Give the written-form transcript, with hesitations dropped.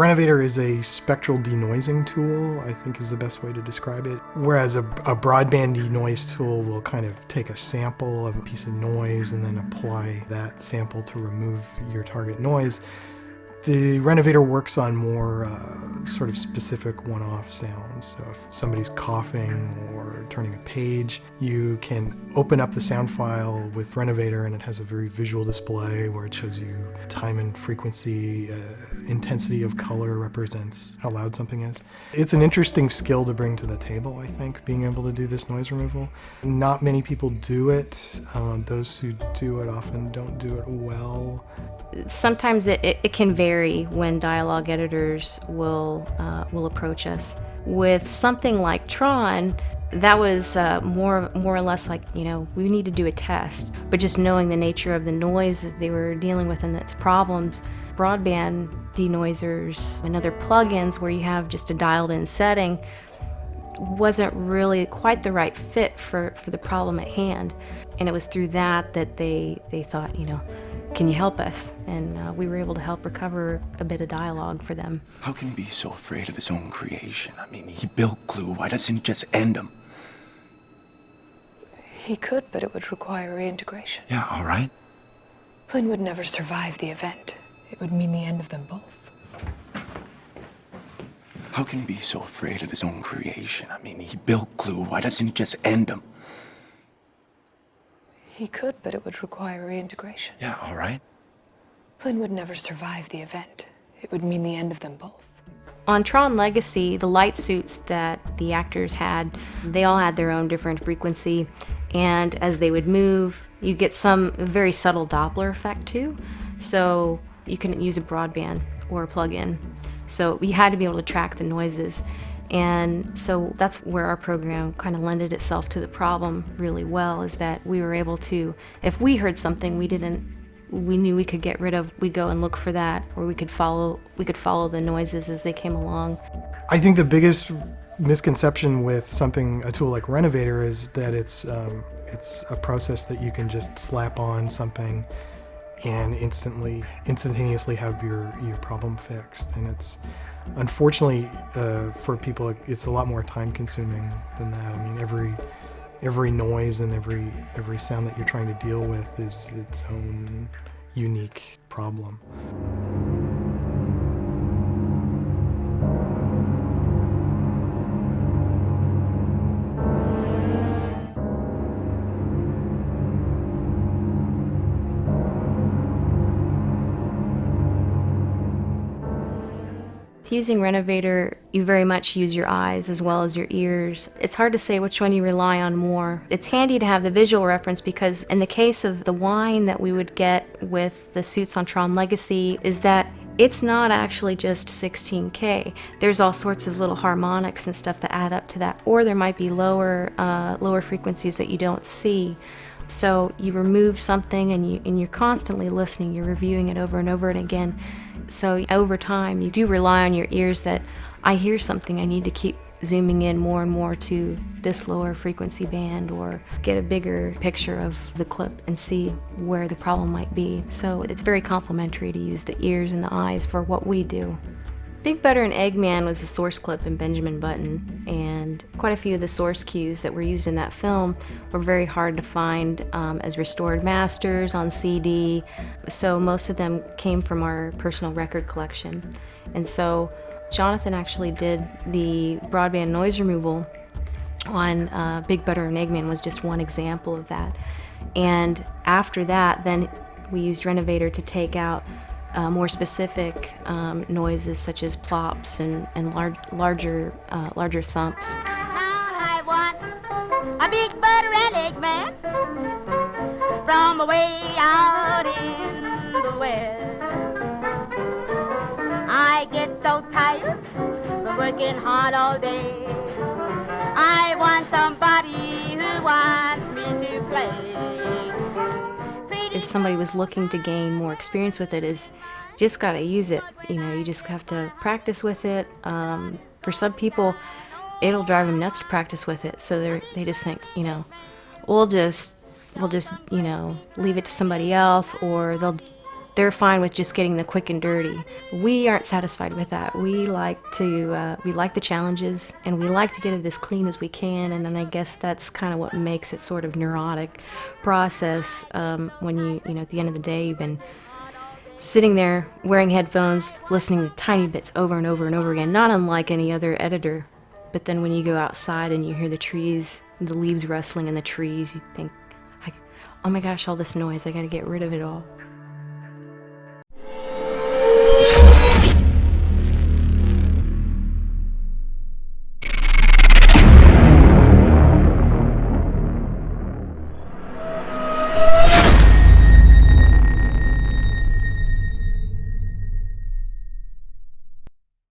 Renovator is a spectral denoising tool, I think is the best way to describe it. Whereas a broadband denoise tool will kind of take a sample of a piece of noise and then apply that sample to remove your target noise. The Renovator works on more sort of specific one-off sounds. So if somebody's coughing or turning a page, you can open up the sound file with Renovator and it has a very visual display where it shows you time and frequency, intensity of color represents how loud something is. It's an interesting skill to bring to the table, I think, being able to do this noise removal. Not many people do it. Those who do it often don't do it well. Sometimes it can vary when dialogue editors will approach us. With something like Tron, that was more or less like, we need to do a test. But just knowing the nature of the noise that they were dealing with and its problems, broadband denoisers and other plugins where you have just a dialed-in setting wasn't really quite the right fit for the problem at hand. And it was through that they thought, can you help us? And we were able to help recover a bit of dialogue for them. How can he be so afraid of his own creation? I mean, he built glue. Why doesn't he just end him? He could, but it would require reintegration. Yeah, all right. Flynn would never survive the event. It would mean the end of them both. How can he be so afraid of his own creation? I mean, he built glue. Why doesn't he just end him? He could, but it would require reintegration. Yeah, all right. Flynn would never survive the event. It would mean the end of them both. On Tron Legacy, the light suits that the actors had, they all had their own different frequency, and as they would move, you get some very subtle Doppler effect too. So you can use a broadband or a plug-in. So we had to be able to track the noises. And so that's where our program kind of lended itself to the problem really well, is that we were able to, if we heard something we knew we could get rid of, we go and look for that, or we could follow the noises as they came along. I think the biggest misconception with a tool like Renovator is that it's a process that you can just slap on something and instantaneously have your problem fixed. And it's unfortunately for people, it's a lot more time consuming than that. I mean, every noise and every sound that you're trying to deal with is its own unique problem. Using Renovator, you very much use your eyes as well as your ears. It's hard to say which one you rely on more. It's handy to have the visual reference because in the case of the whine that we would get with the suits on Tron Legacy is that it's not actually just 16K. There's all sorts of little harmonics and stuff that add up to that, or there might be lower frequencies that you don't see. So you remove something and you're constantly listening, you're reviewing it over and over and again. So over time, you do rely on your ears that I hear something, I need to keep zooming in more and more to this lower frequency band or get a bigger picture of the clip and see where the problem might be. So it's very complementary to use the ears and the eyes for what we do. Big Butter and Eggman was a source clip in Benjamin Button, and quite a few of the source cues that were used in that film were very hard to find as restored masters on CD, so most of them came from our personal record collection. And so Jonathan actually did the broadband noise removal on Big Butter and Eggman was just one example of that. And after that, then we used Renovator to take out more specific noises such as plops and larger thumps. I want a Big Butter and Eggman from away out in the west. I get so tired from working hard all day. I want somebody who wants me to play. If somebody was looking to gain more experience with it, is just got to use it. You just have to practice with it. For some people, it'll drive them nuts to practice with it. So they just think, we'll just leave it to somebody else, or They're fine with just getting the quick and dirty. We aren't satisfied with that. We like the challenges, and we like to get it as clean as we can. And then I guess that's kind of what makes it sort of neurotic process. When you at the end of the day, you've been sitting there wearing headphones, listening to tiny bits over and over and over again, not unlike any other editor. But then when you go outside and you hear the trees, the leaves rustling in the trees, you think, oh my gosh, all this noise, I gotta get rid of it all.